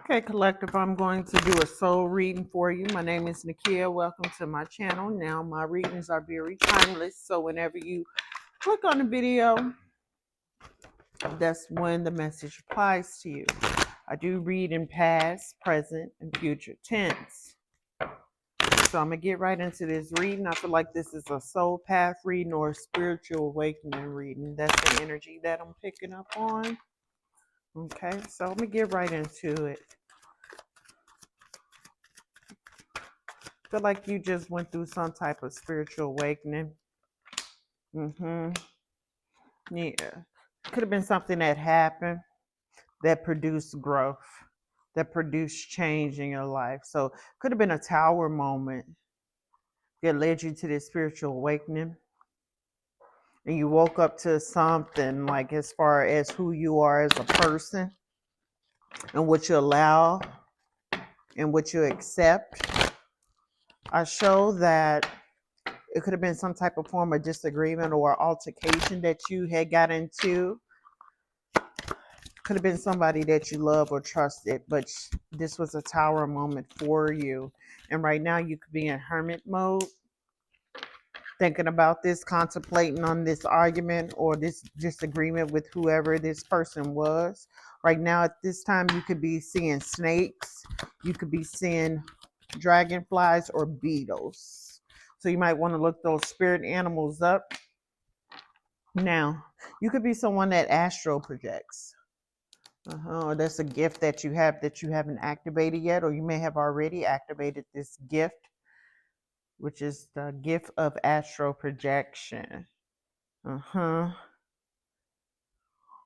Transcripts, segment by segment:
Okay, Collective, I'm going to do a soul reading for you. My name is Nakia. Welcome to my channel. Now, my readings are very timeless, so whenever you click on the video, that's when the message applies to you. I do read in past, present, and future tense. So I'm going to get right into this reading. I feel like this is a soul path reading or a spiritual awakening reading. That's the energy that I'm picking up on. Okay, so let me get right into it. Feel like you just went through some type of spiritual awakening. Yeah. Could have been something that happened that produced growth, that produced change in your life. So could have been a tower moment that led you to this spiritual awakening. And you woke up to something like as far as who you are as a person and what you allow and what you accept. I show that it could have been some type of form of disagreement or altercation that you had got into. Could have been somebody that you love or trusted, but this was a tower moment for you. And right now you could be in hermit mode, thinking about this, contemplating on this argument or this disagreement with whoever this person was. Right now at this time you could be seeing snakes, you could be seeing dragonflies or beetles. So you might want to look those spirit animals up. Now, you could be someone that astral projects. Or that's a gift that you haven't activated yet, or you may have already activated this gift, which is the gift of astral projection.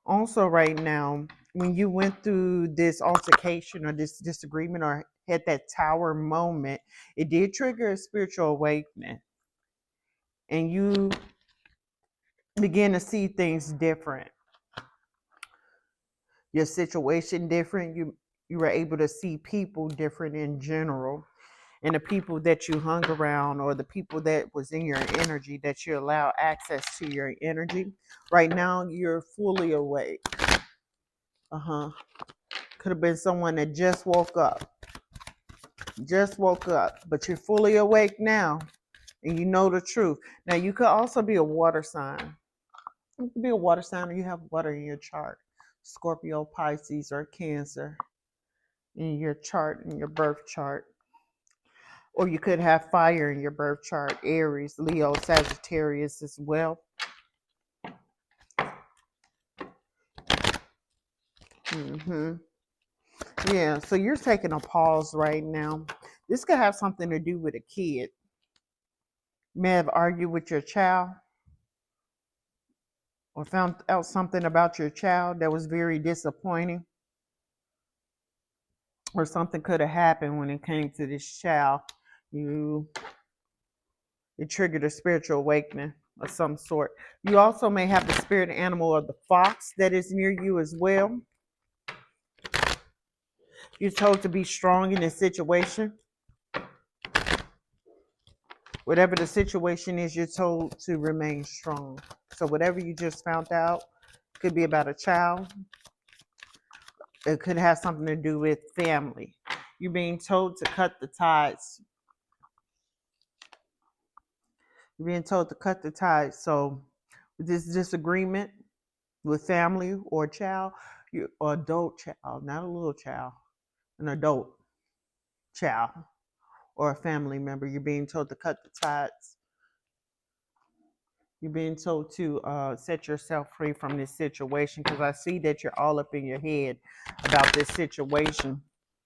Also, right now, when you went through this altercation or this disagreement or had that tower moment, it did trigger a spiritual awakening, and you begin to see things different. Your situation different. You were able to see people different in general, and the people that you hung around or the people that was in your energy that you allow access to your energy. Right now, you're fully awake. Could have been someone that just woke up, but you're fully awake now, and you know the truth. Now, you could also be a water sign. You could be a water sign, or you have water in your chart. Scorpio, Pisces, or Cancer in your chart, in your birth chart. Or you could have fire in your birth chart, Aries, Leo, Sagittarius as well. Yeah, so you're taking a pause right now. This could have something to do with a kid. You may have argued with your child or found out something about your child that was very disappointing. Or something could have happened when it came to this child. It triggered a spiritual awakening of some sort. You also may have the spirit animal of the fox that is near you as well. You're told to be strong in this situation. Whatever the situation is, you're told to remain strong. So whatever you just found out, could be about a child. It could have something to do with family. You're being told to cut the ties. You're being told to cut the ties. So with this disagreement with family or child, or adult child, not a little child, an adult child or a family member, you're being told to cut the ties. You're being told to set yourself free from this situation, because I see that you're all up in your head about this situation.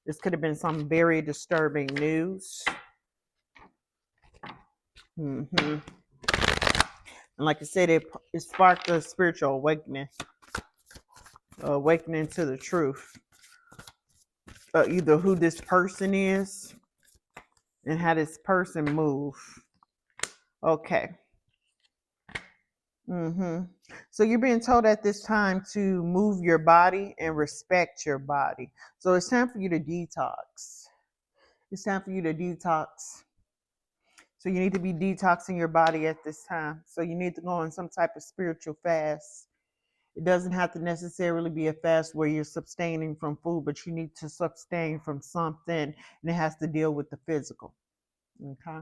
This could have been some very disturbing news. And like I said, it sparked a spiritual awakening to the truth. Either who this person is and how this person move. Okay. So you're being told at this time to move your body and respect your body. So it's time for you to detox. It's time for you to detox. So you need to be detoxing your body at this time. So you need to go on some type of spiritual fast It doesn't have to necessarily be a fast where you're abstaining from food, but you need to abstain from something, and it has to deal with the physical. Okay.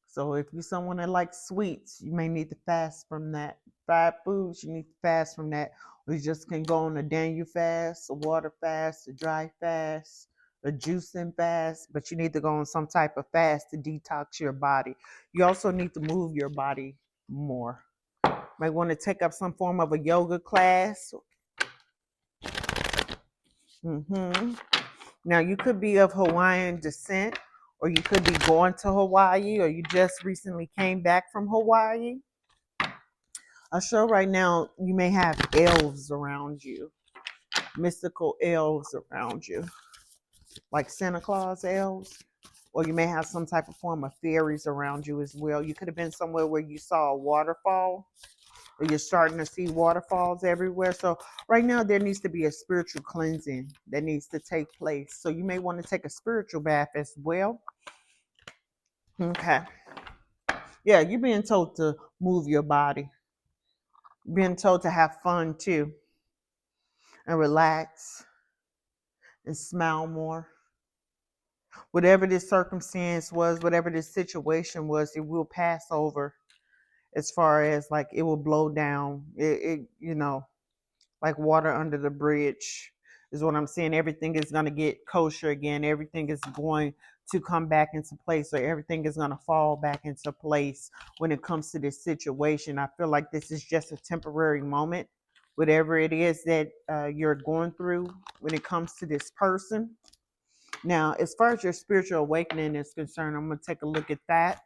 So if you're someone that likes sweets, you may need to fast from that. Fried foods, you need to fast from that. Or you just can go on a Daniel fast, a water fast, a dry fast, a juicing fast, but you need to go on some type of fast to detox your body. You also need to move your body more. Might want to take up some form of a yoga class. Now, you could be of Hawaiian descent, or you could be going to Hawaii, or you just recently came back from Hawaii. I show right now you may have elves around you, mystical elves around you, like Santa Claus elves, or you may have some type of form of fairies around you as well. You could have been somewhere where you saw a waterfall, or you're starting to see waterfalls everywhere. So right now there needs to be a spiritual cleansing that needs to take place. So you may want to take a spiritual bath as well. Okay. Yeah, you're being told to move your body. You're being told to have fun too, and relax and smile more. Whatever this circumstance was, whatever this situation was, it will pass over. As far as like it will blow down. It like water under the bridge is what I'm saying. Everything is going to get kosher again. Everything is going to come back into place, or everything is going to fall back into place when it comes to this situation. I feel like this is just a temporary moment, whatever it is that you're going through when it comes to this person. Now, as far as your spiritual awakening is concerned, I'm going to take a look at that,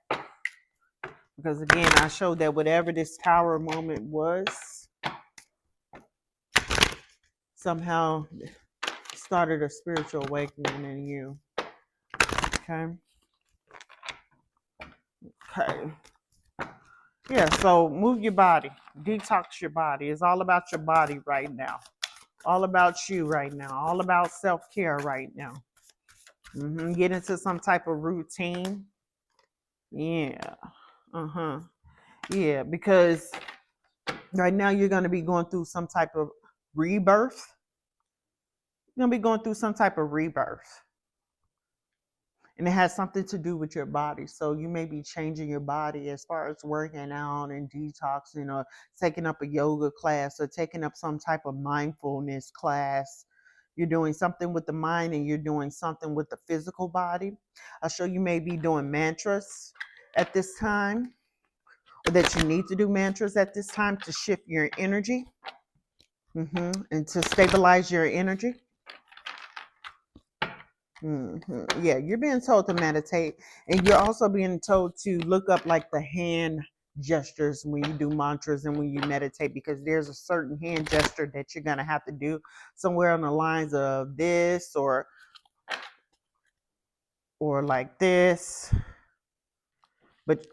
because again, I showed that whatever this tower moment was, somehow started a spiritual awakening in you. Okay. Yeah, so move your body, detox your body. It's all about your body right now, all about you right now, all about self-care right now. Get into some type of routine. Yeah. Yeah, because right now you're going to be going through some type of rebirth. You're going to be going through some type of rebirth. And it has something to do with your body. So you may be changing your body as far as working out and detoxing, or taking up a yoga class, or taking up some type of mindfulness class. You're doing something with the mind, and you're doing something with the physical body. I'll show you may be doing mantras at this time, or that you need to do mantras at this time to shift your energy, and to stabilize your energy. Yeah, you're being told to meditate, and you're also being told to look up like the hand gestures when you do mantras and when you meditate, because there's a certain hand gesture that you're going to have to do somewhere on the lines of this, or like this. But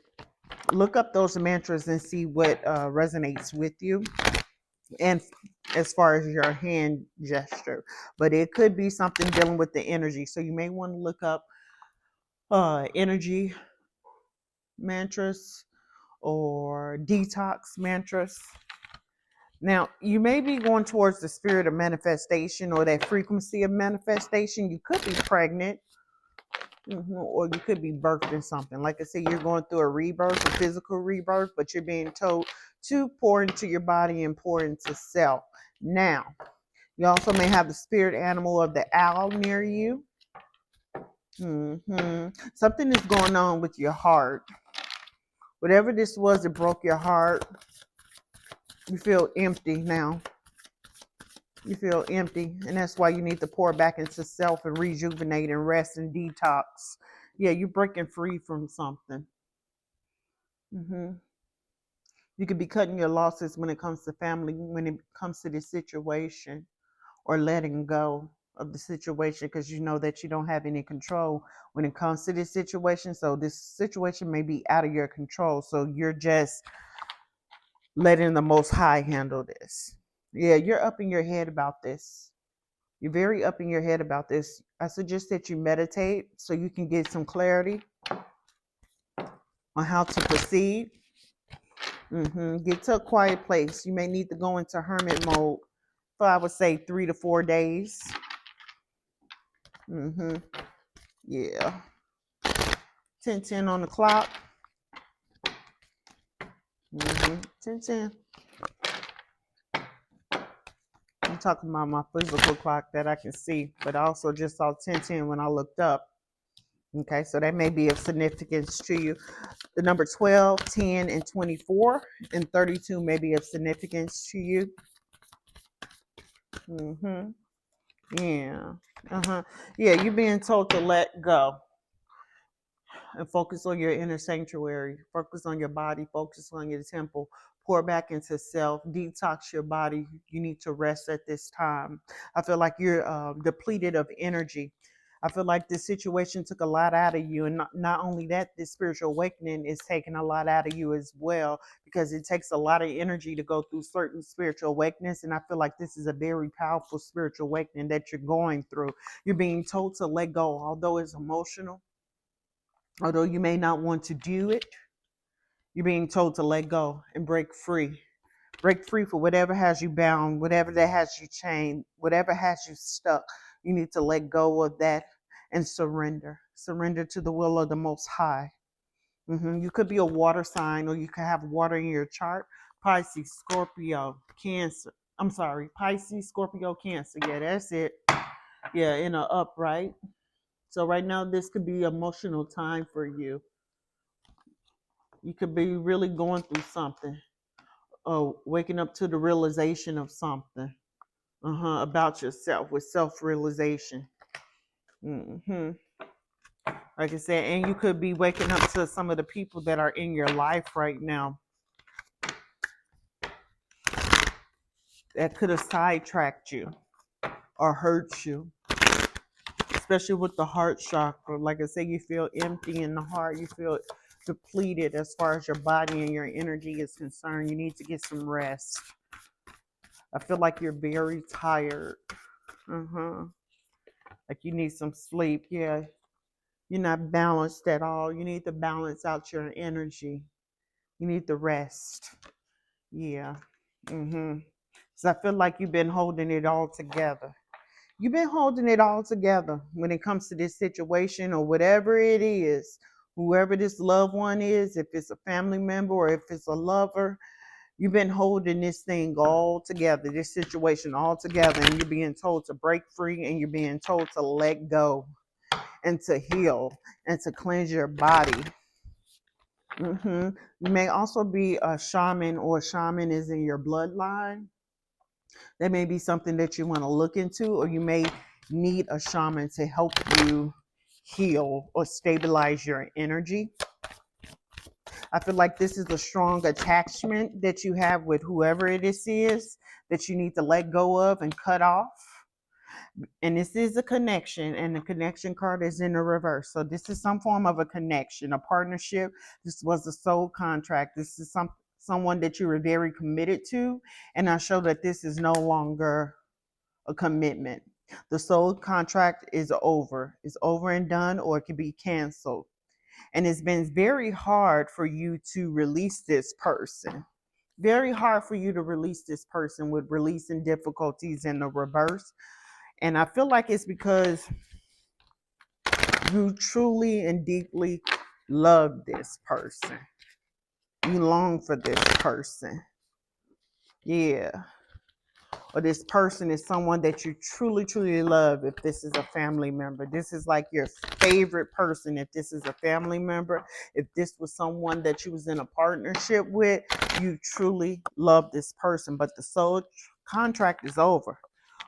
look up those mantras and see what resonates with you, and as far as your hand gesture. But it could be something dealing with the energy, so you may want to look up energy mantras or detox mantras. Now, you may be going towards the spirit of manifestation, or that frequency of manifestation. You could be pregnant, or you could be birthing something. Like I said, you're going through a rebirth, a physical rebirth, but you're being told to pour into your body and pour into self. Now, you also may have the spirit animal of the owl near you. Something is going on with your heart. Whatever this was that broke your heart, you feel empty now. You feel empty, and that's why you need to pour back into self and rejuvenate and rest and detox. Yeah, you're breaking free from something. You could be cutting your losses when it comes to family, when it comes to this situation, or letting go of the situation, because you know that you don't have any control when it comes to this situation. So this situation may be out of your control. So you're just letting the Most High handle this. Yeah, you're up in your head about this. You're very up in your head about this. I suggest that you meditate so you can get some clarity on how to proceed. Get to a quiet place. You may need to go into hermit mode for, I would say, 3 to 4 days. Yeah. 10:10 on the clock. 10:10. I'm talking about my physical clock that I can see, but I also just saw 10:10 when I looked up. Okay, so that may be of significance to you. The number 12, 10, and 24, and 32 may be of significance to you. Yeah. Yeah, you're being told to let go and focus on your inner sanctuary, focus on your body, focus on your temple, pour back into self, detox your body. You need to rest at this time. I feel like you're depleted of energy. I feel like this situation took a lot out of you. And not only that, this spiritual awakening is taking a lot out of you as well, because it takes a lot of energy to go through certain spiritual awakenings. And I feel like this is a very powerful spiritual awakening that you're going through. You're being told to let go, although it's emotional. Although you may not want to do it, you're being told to let go and break free. Break free for whatever has you bound, whatever that has you chained, whatever has you stuck. You need to let go of that and surrender. Surrender to the will of the Most High. You could be a water sign, or you could have water in your chart. Pisces, Scorpio, Cancer. I'm sorry, Pisces, Scorpio, Cancer. Yeah, that's it. Yeah, in a upright. So right now, this could be emotional time for you. You could be really going through something, waking up to the realization of something about yourself, with self-realization. Like I said, and you could be waking up to some of the people that are in your life right now that could have sidetracked you or hurt you, especially with the heart chakra. Like I said, you feel empty in the heart. You feel depleted as far as your body and your energy is concerned. You need to get some rest. I feel like you're very tired. Like you need some sleep. Yeah. You're not balanced at all. You need to balance out your energy. You need to rest. Yeah. So I feel like you've been holding it all together. You've been holding it all together when it comes to this situation or whatever it is. Whoever this loved one is, if it's a family member or if it's a lover, you've been holding this thing all together, this situation all together, and you're being told to break free, and you're being told to let go and to heal and to cleanse your body. You may also be a shaman, or a shaman is in your bloodline. That may be something that you want to look into, or you may need a shaman to help you heal or stabilize your energy. I feel like this is a strong attachment that you have with whoever it is that you need to let go of and cut off. And this is a connection, and the connection card is in the reverse. So this is some form of a connection, a partnership. This was a soul contract. This is someone that you were very committed to, and I show that this is no longer a commitment. The soul contract is over. It's over and done, or it can be canceled. And it's been very hard for you to release this person. Very hard for you to release this person, with releasing difficulties in the reverse. And I feel like it's because you truly and deeply love this person. You long for this person. Yeah. Or this person is someone that you truly, truly love. If this is a family member, this is like your favorite person. If this is a family member, if this was someone that you was in a partnership with, you truly love this person. But the soul contract is over.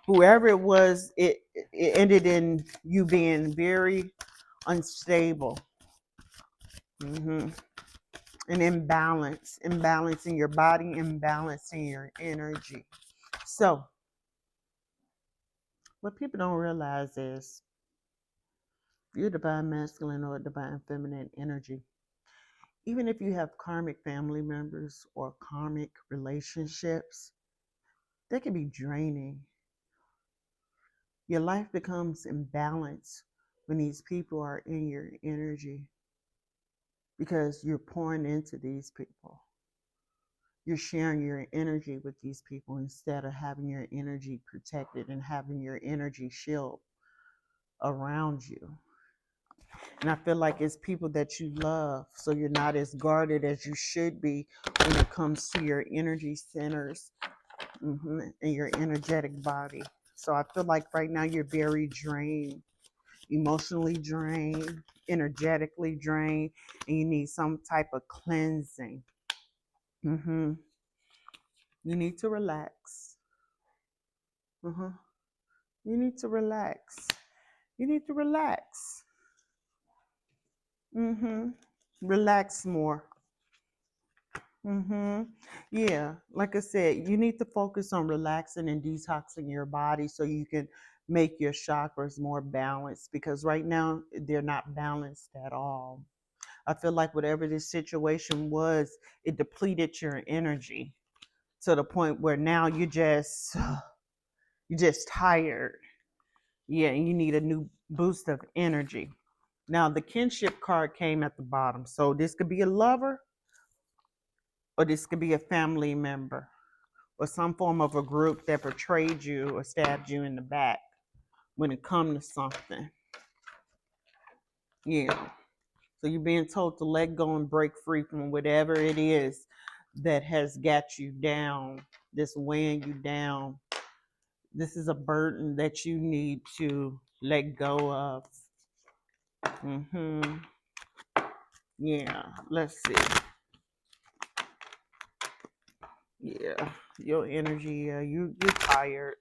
Whoever it was, it ended in you being very unstable, an imbalancing your body, imbalancing your energy. So what people don't realize is you're divine masculine or divine feminine energy. Even if you have karmic family members or karmic relationships, they can be draining. Your life becomes imbalanced when these people are in your energy, because you're pouring into these people. You're sharing your energy with these people instead of having your energy protected and having your energy shield around you. And I feel like it's people that you love, so you're not as guarded as you should be when it comes to your energy centers, and your energetic body. So I feel like right now you're very drained, emotionally drained, energetically drained, and you need some type of cleansing. You need to relax. You need to relax. You need to relax. Relax more. Yeah, like I said, you need to focus on relaxing and detoxing your body so you can make your chakras more balanced, because right now they're not balanced at all. I feel like whatever this situation was, it depleted your energy to the point where now you're just tired. Yeah, and you need a new boost of energy. Now the kinship card came at the bottom. So this could be a lover, or this could be a family member, or some form of a group that betrayed you or stabbed you in the back when it comes to something. Yeah. So you're being told to let go and break free from whatever it is that has got you down, this weighing you down. This is a burden that you need to let go of. Yeah. Let's see. Yeah. Your energy. You're tired.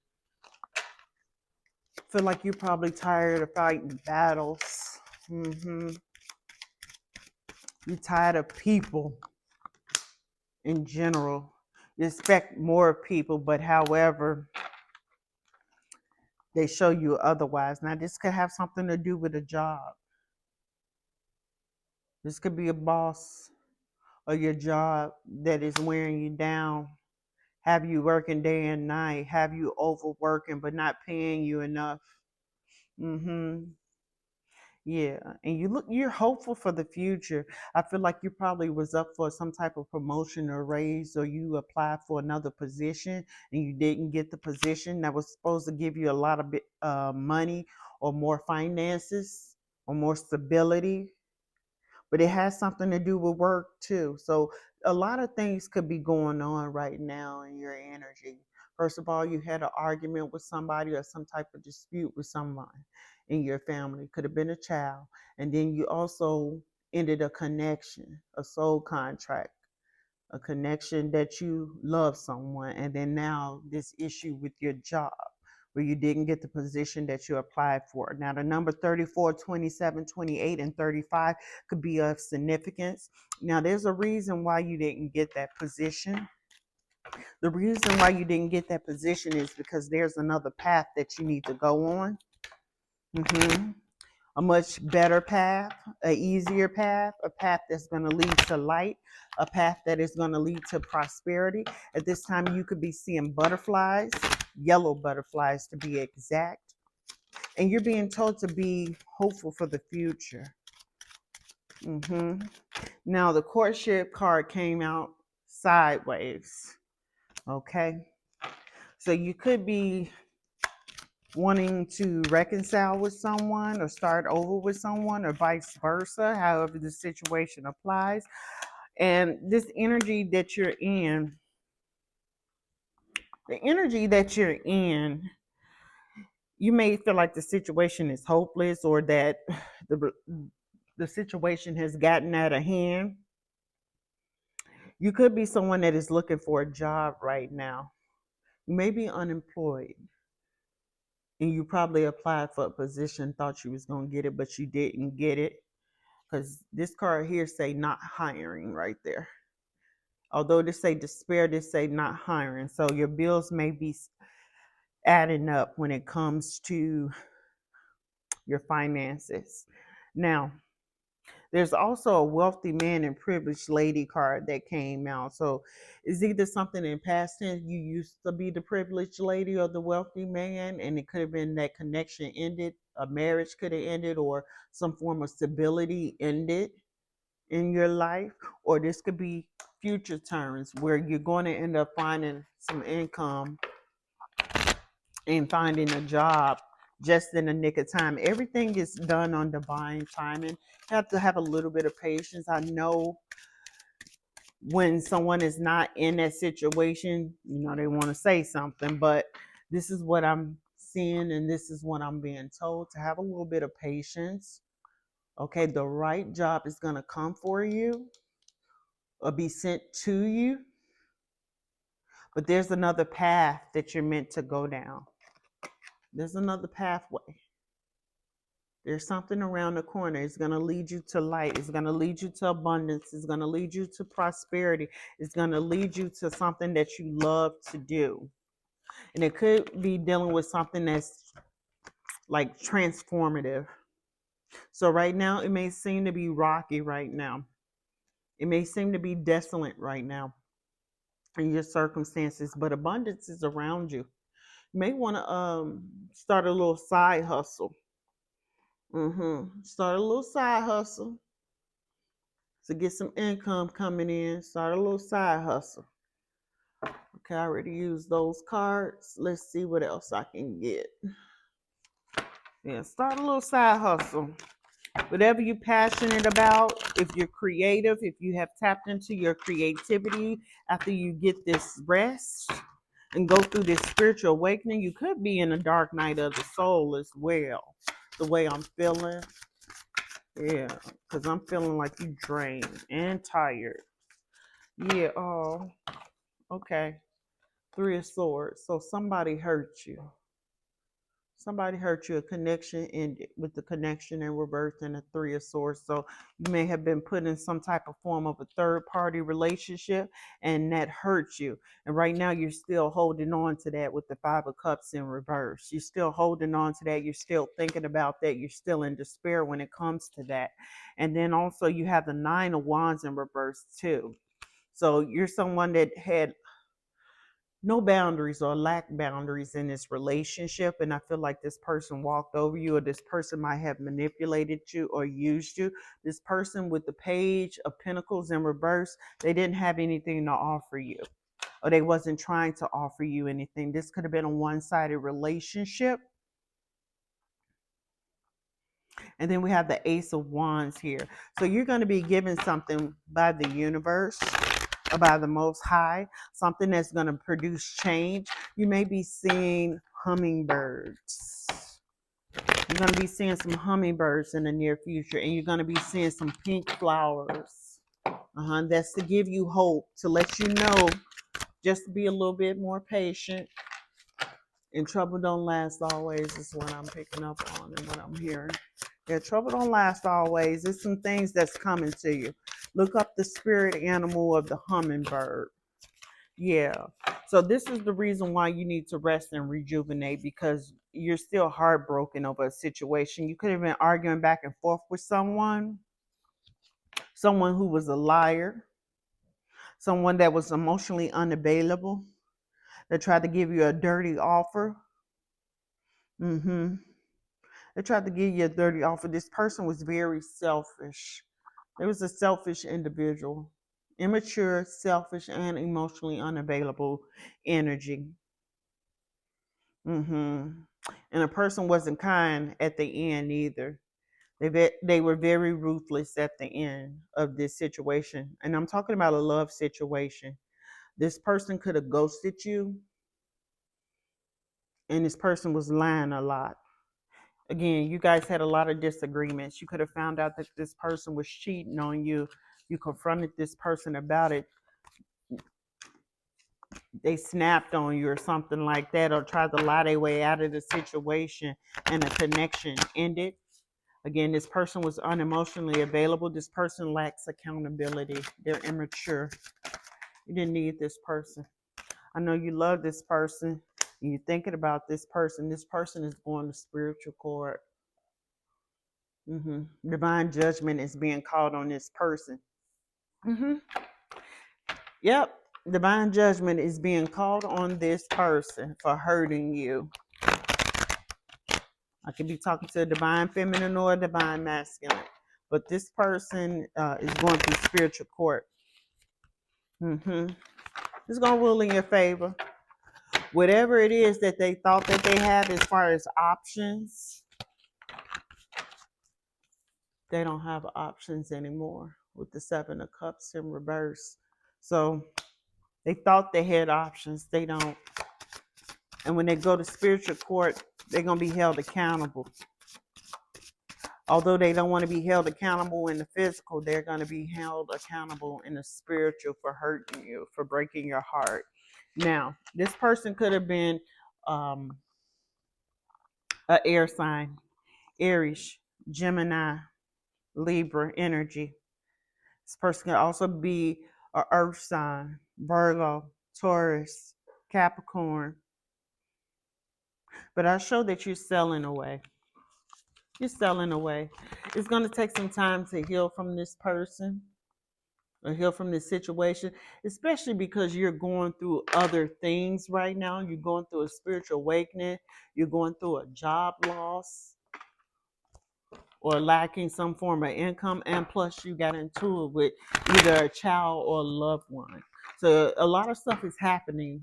Feel like you're probably tired of fighting battles. You're tired of people in general. You expect more people, but however, they show you otherwise. Now, this could have something to do with a job. This could be a boss or your job that is wearing you down, have you working day and night, have you overworking but not paying you enough. Yeah, and you're hopeful for the future. I feel like you probably was up for some type of promotion or raise, or you applied for another position and you didn't get the position that was supposed to give you a lot of money or more finances or more stability. But it has something to do with work too. So a lot of things could be going on right now in your energy. First of all, you had an argument with somebody or some type of dispute with someone in your family. Could have been a child. And then you also ended a connection, a soul contract, a connection that you love someone. And then now this issue with your job where you didn't get the position that you applied for. Now, the number 34, 27, 28, and 35 could be of significance. Now, there's a reason why you didn't get that position. The reason why you didn't get that position is because there's another path that you need to go on. A much better path, a easier path, a path that's going to lead to light, a path that is going to lead to prosperity. At this time, you could be seeing butterflies, yellow butterflies to be exact. And you're being told to be hopeful for the future. Now, the courtship card came out sideways. Okay. So you could be wanting to reconcile with someone or start over with someone or vice versa, however the situation applies. And this energy that you're in, you may feel like the situation is hopeless, or that the situation has gotten out of hand. You could be someone that is looking for a job right now. You may be unemployed, and you probably applied for a position, thought you was going to get it, but you didn't get it, because this card here say not hiring right there. Although this say despair, this say not hiring. So your bills may be adding up when it comes to your finances. Now, there's also a wealthy man and privileged lady card that came out. So it's either something in past tense, you used to be the privileged lady or the wealthy man, and it could have been that connection ended, a marriage could have ended, or some form of stability ended. in your life, or this could be future terms where you're going to end up finding some income and finding a job just in the nick of time. Everything is done on divine timing. You have to have a little bit of patience. I know when someone is not in that situation, they want to say something, but this is what I'm seeing and this is what I'm being told, to have a little bit of patience. Okay, the right job is going to come for you or be sent to you, but there's another path that you're meant to go down. There's another pathway. There's something around the corner. It's going to lead you to light. It's going to lead you to abundance. It's going to lead you to prosperity. It's going to lead you to something that you love to do. And it could be dealing with something that's like transformative. So right now, it may seem to be rocky right now. It may seem to be desolate right now in your circumstances, but abundance is around you. You may want to start a little side hustle. Start a little side hustle to get some income coming in. Start a little side hustle. Okay, I already used those cards. Let's see what else I can get. Yeah, start a little side hustle. Whatever you're passionate about, if you're creative, if you have tapped into your creativity after you get this rest and go through this spiritual awakening, you could be in a dark night of the soul as well. The way I'm feeling. Yeah, because I'm feeling like you drained and tired. Yeah, oh, okay. 3 of Swords. So somebody hurt you. Somebody hurt you. A connection ended with the connection in reverse and a 3 of Swords. So you may have been put in some type of form of a third party relationship and that hurt you. And right now you're still holding on to that with the 5 of Cups in reverse. You're still holding on to that. You're still thinking about that. You're still in despair when it comes to that. And then also you have the 9 of Wands in reverse too. So you're someone that had no boundaries or lack boundaries in this relationship, and I feel like this person walked over you, or this person might have manipulated you or used you. This person with the Page of Pentacles in reverse, they didn't have anything to offer you, or they wasn't trying to offer you anything. This could have been a one-sided relationship. And then we have the Ace of Wands here. So you're going to be given something by the universe, or by the Most High, something that's going to produce change. You may be seeing hummingbirds. You're going to be seeing some hummingbirds in the near future, and you're going to be seeing some pink flowers. That's to give you hope, to let you know, just to be a little bit more patient. And trouble don't last always is what I'm picking up on and what I'm hearing. Yeah, trouble don't last always. There's some things that's coming to you. Look up the spirit animal of the hummingbird. Yeah. So this is the reason why you need to rest and rejuvenate, because you're still heartbroken over a situation. You could have been arguing back and forth with someone who was a liar, someone that was emotionally unavailable, that tried to give you a dirty offer. They tried to give you a dirty offer. This person was very selfish. It was a selfish individual. Immature, selfish, and emotionally unavailable energy. And a person wasn't kind at the end either. They were very ruthless at the end of this situation. And I'm talking about a love situation. This person could have ghosted you, and this person was lying a lot. Again, you guys had a lot of disagreements. You could have found out that this person was cheating on you. You confronted this person about it. They snapped on you or something like that, or tried to lie their way out of the situation, and the connection ended. Again, this person was unemotionally available. This person lacks accountability. They're immature. You didn't need this person. I know you love this person, and you're thinking about this person. This person is going to spiritual court. Divine judgment is being called on this person. Yep. Divine judgment is being called on this person for hurting you. I could be talking to a divine feminine or a divine masculine. But this person is going through spiritual court. It's going to rule in your favor. Whatever it is that they thought that they had as far as options, they don't have options anymore with the Seven of Cups in reverse. So they thought they had options. They don't. And when they go to spiritual court, they're going to be held accountable. Although they don't want to be held accountable in the physical, they're going to be held accountable in the spiritual for hurting you, for breaking your heart. Now, this person could have been an air sign, Aries, Gemini, Libra energy. This person could also be an earth sign, Virgo, Taurus, Capricorn. But I show that you're selling away. You're selling away. It's going to take some time to heal from this person or heal from this situation, especially because you're going through other things right now. You're going through a spiritual awakening. You're going through a job loss or lacking some form of income. And plus you got into it with either a child or a loved one. So a lot of stuff is happening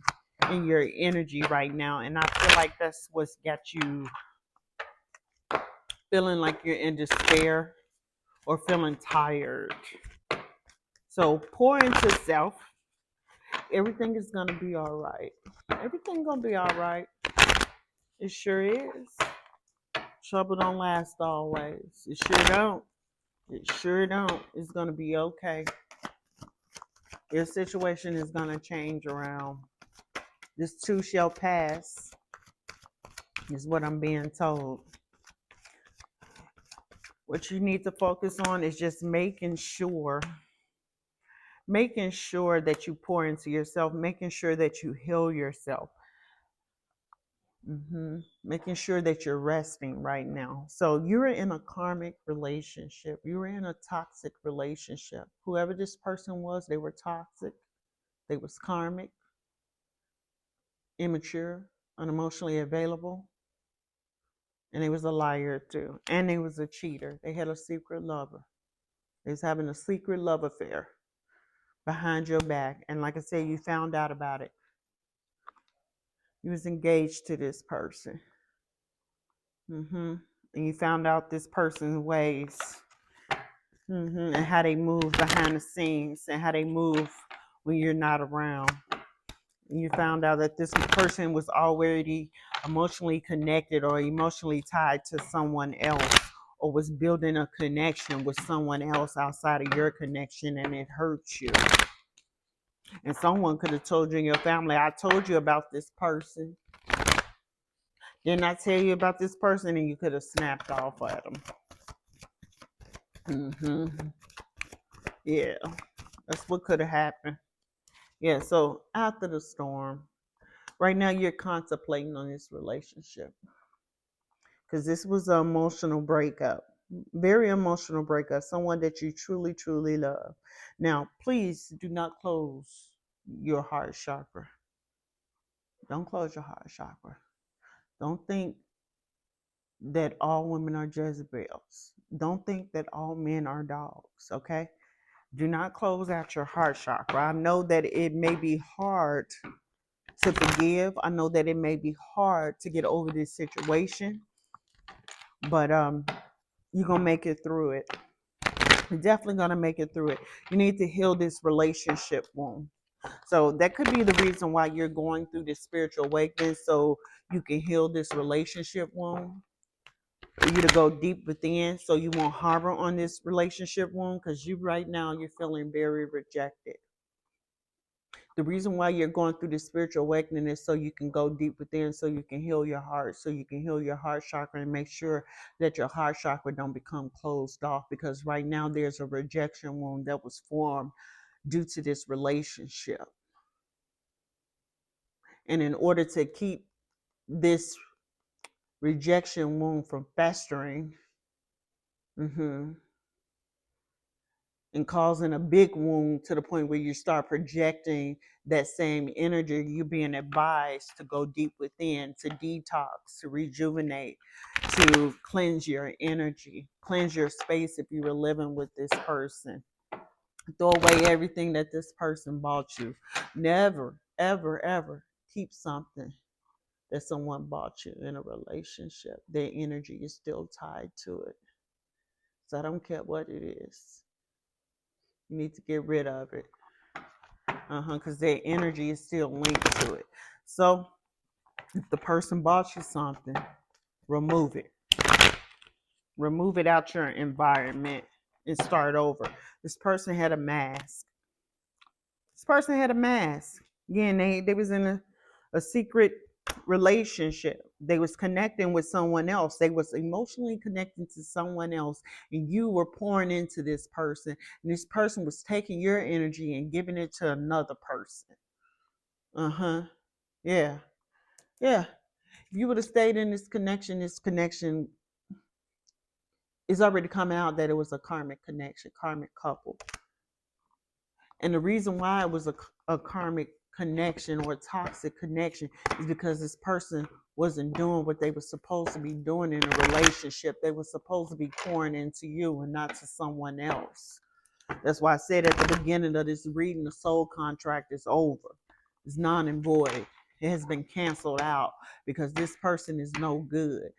in your energy right now. And I feel like that's what's got you feeling like you're in despair or feeling tired. So pour into self. Everything is going to be all right. Everything going to be all right. It sure is. Trouble don't last always. It sure don't. It sure don't. It's going to be okay. Your situation is going to change around. This too shall pass, is what I'm being told. What you need to focus on is just making sure that you pour into yourself, making sure that you heal yourself, making sure that you're resting right now. So you're in a karmic relationship. You were in a toxic relationship. Whoever this person was, they were toxic. They was karmic, immature, unemotionally available. And they was a liar too. And they was a cheater. They had a secret lover. They was having a secret love affair behind your back. And like I said, you found out about it. You was engaged to this person. And you found out this person's ways. And how they move behind the scenes and how they move when you're not around. And you found out that this person was already emotionally connected or emotionally tied to someone else, or was building a connection with someone else outside of your connection, and it hurts you. And someone could have told you in your family, I told you about this person. Didn't I tell you about this person? And you could have snapped off at them. Yeah, that's what could have happened. Yeah, so after the storm, right now you're contemplating on this relationship. Because this was an emotional breakup. Very emotional breakup. Someone that you truly, truly love. Now, please do not close your heart chakra. Don't close your heart chakra. Don't think that all women are Jezebels. Don't think that all men are dogs, okay? Do not close out your heart chakra. I know that it may be hard to forgive. I know that it may be hard to get over this situation. But you're going to make it through it. You're definitely going to make it through it. You need to heal this relationship wound. So that could be the reason why you're going through this spiritual awakening, so you can heal this relationship wound. For you to go deep within so you won't harbor on this relationship wound, because you right now, you're feeling very rejected. The reason why you're going through this spiritual awakening is so you can go deep within, so you can heal your heart, so you can heal your heart chakra and make sure that your heart chakra don't become closed off, because right now there's a rejection wound that was formed due to this relationship. And in order to keep this rejection wound from festering, and causing a big wound to the point where you start projecting that same energy. You're being advised to go deep within, to detox, to rejuvenate, to cleanse your energy, cleanse your space if you were living with this person. Throw away everything that this person bought you. Never, ever, ever keep something that someone bought you in a relationship. Their energy is still tied to it. So I don't care what it is. You need to get rid of it. Because their energy is still linked to it. So if the person bought you something, remove it. Remove it out your environment and start over. This person had a mask. Again, they was in a secret relationship. They was connecting with someone else. They was emotionally connecting to someone else, and you were pouring into this person, and this person was taking your energy and giving it to another person. Yeah. Yeah. If you would have stayed in this connection is already coming out that it was a karmic connection, karmic couple. And the reason why it was a karmic connection or a toxic connection is because this person wasn't doing what they were supposed to be doing in a relationship. They were supposed to be pouring into you and not to someone else. That's why I said at the beginning of this reading, the soul contract is over. It's non and void. It has been canceled out because this person is no good.